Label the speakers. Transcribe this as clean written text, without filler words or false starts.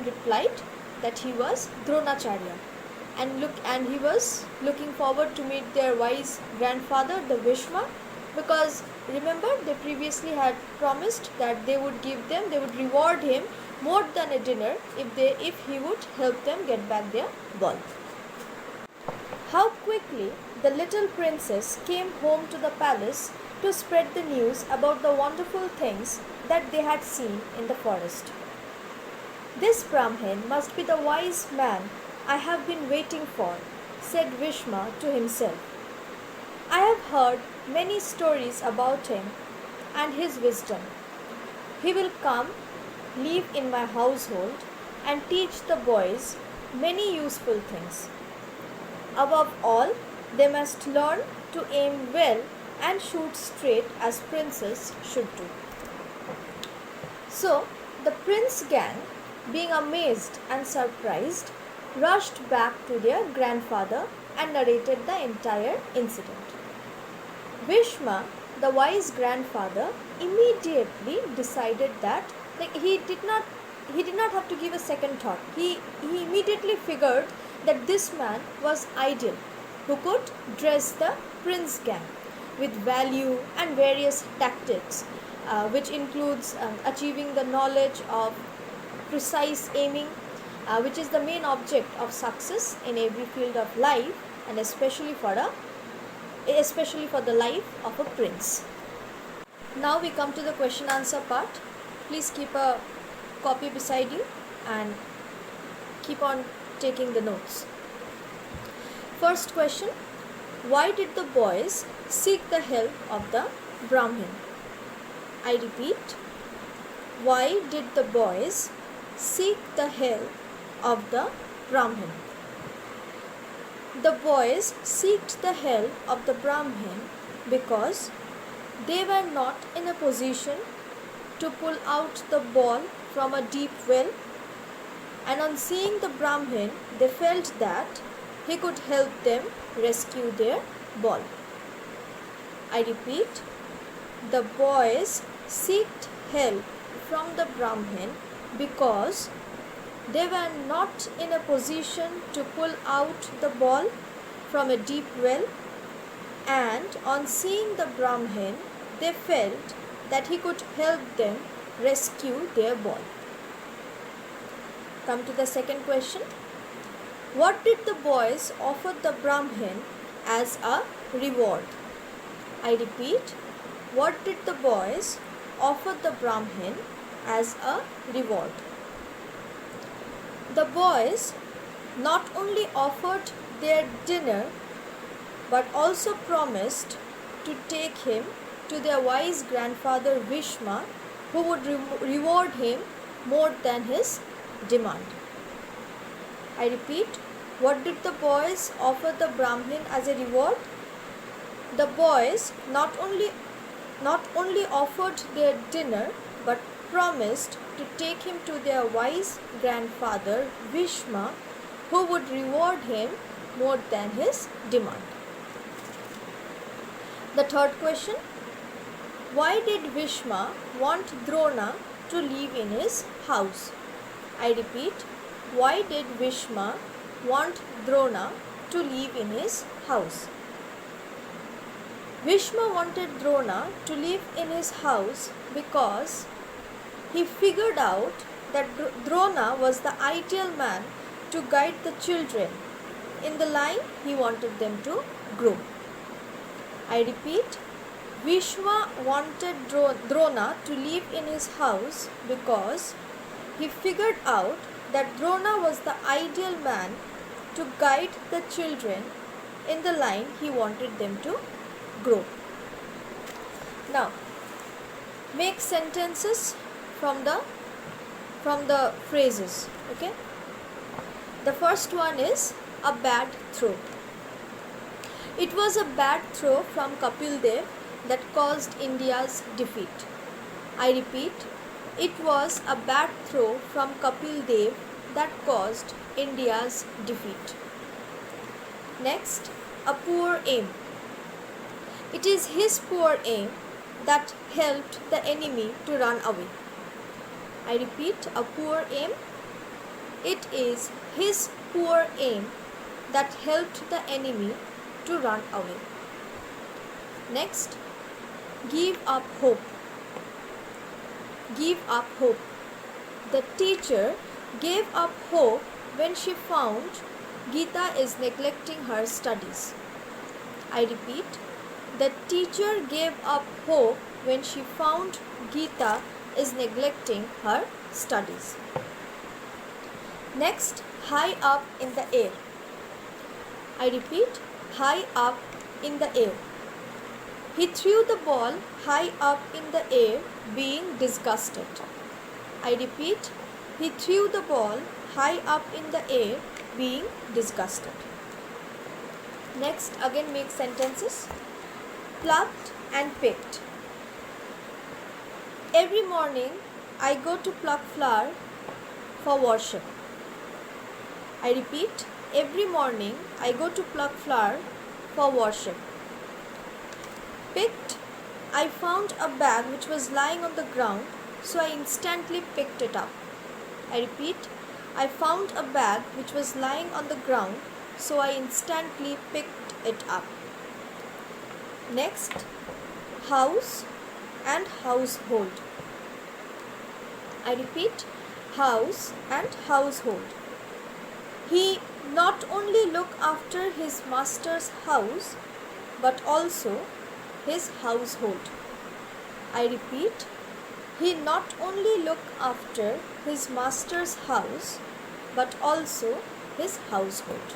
Speaker 1: replied that he was Dronacharya, and he was looking forward to meet their wise grandfather, the Bhishma, because remember they previously had promised that they would reward him more than a dinner if he would help them get back their ball. How quickly the little princess came home to the palace to spread the news about the wonderful things that they had seen in the forest. "This Brahmin must be the wise man I have been waiting for," said Vishma to himself. "I have heard many stories about him and his wisdom. He will come, live in my household, and teach the boys many useful things. Above all, they must learn to aim well and shoot straight as princes should do." So, the prince gang, being amazed and surprised, rushed back to their grandfather and narrated the entire incident. Bhishma, the wise grandfather, immediately decided that he did not have to give a second thought. He immediately figured that this man was ideal, who could dress the prince gang with value and various tactics, which includes achieving the knowledge of precise aiming, which is the main object of success in every field of life, and especially for the life of a prince. Now we come to the question answer part. Please keep a copy beside you and keep on taking the notes. First question: why did the boys seek the help of the Brahmin? I repeat, why did the boys seek the help of the Brahmin? The boys sought the help of the Brahmin because they were not in a position to pull out the ball from a deep well, and on seeing the Brahmin, they felt that he could help them rescue their ball. I repeat, the boys sought help from the Brahmin because they were not in a position to pull out the ball from a deep well, and on seeing the Brahmin, they felt that he could help them rescue their ball. Come to the second question. What did the boys offer the Brahmin as a reward? I repeat, what did the boys offer the Brahmin as a reward? The boys not only offered their dinner but also promised to take him to their wise grandfather Bhishma, who would reward him more than his demand. I repeat, what did the boys offer the Brahmin as a reward? The boys not only offered their dinner but promised to take him to their wise grandfather Bhishma, who would reward him more than his demand. The third question: why did Bhishma want Drona to live in his house? I repeat, why did Bhishma want Drona to live in his house? Bhishma wanted Drona to live in his house because he figured out that Drona was the ideal man to guide the children in the line he wanted them to grow. I repeat, Bhishma wanted Drona to live in his house because he figured out that Drona was the ideal man to guide the children in the line he wanted them to grow. Now, make sentences from the phrases. Okay. The first one is a bad throw. It was a bad throw from Kapil Dev that caused India's defeat. I repeat, it was a bad throw from Kapil Dev that caused India's defeat. Next, a poor aim. It is his poor aim that helped the enemy to run away. I repeat, a poor aim. it is his poor aim that helped the enemy to run away. Next, give up hope. Give up hope. The teacher gave up hope when she found Geeta is neglecting her studies. I repeat, the teacher gave up hope when she found Geeta is neglecting her studies. Next, high up in the air. I repeat, high up in the air. He threw the ball high up in the air, being disgusted. I repeat, he threw the ball high up in the air, being disgusted. Next, again make sentences. Plucked and picked. Every morning I go to pluck flower for worship. I repeat, every morning I go to pluck flower for worship. Picked, I found a bag which was lying on the ground, so I instantly picked it up. I repeat, I found a bag which was lying on the ground, so I instantly picked it up. Next, house and household. I repeat, house and household. He not only looked after his master's house, but also his household. I repeat, he not only looked after his master's house, but also his household.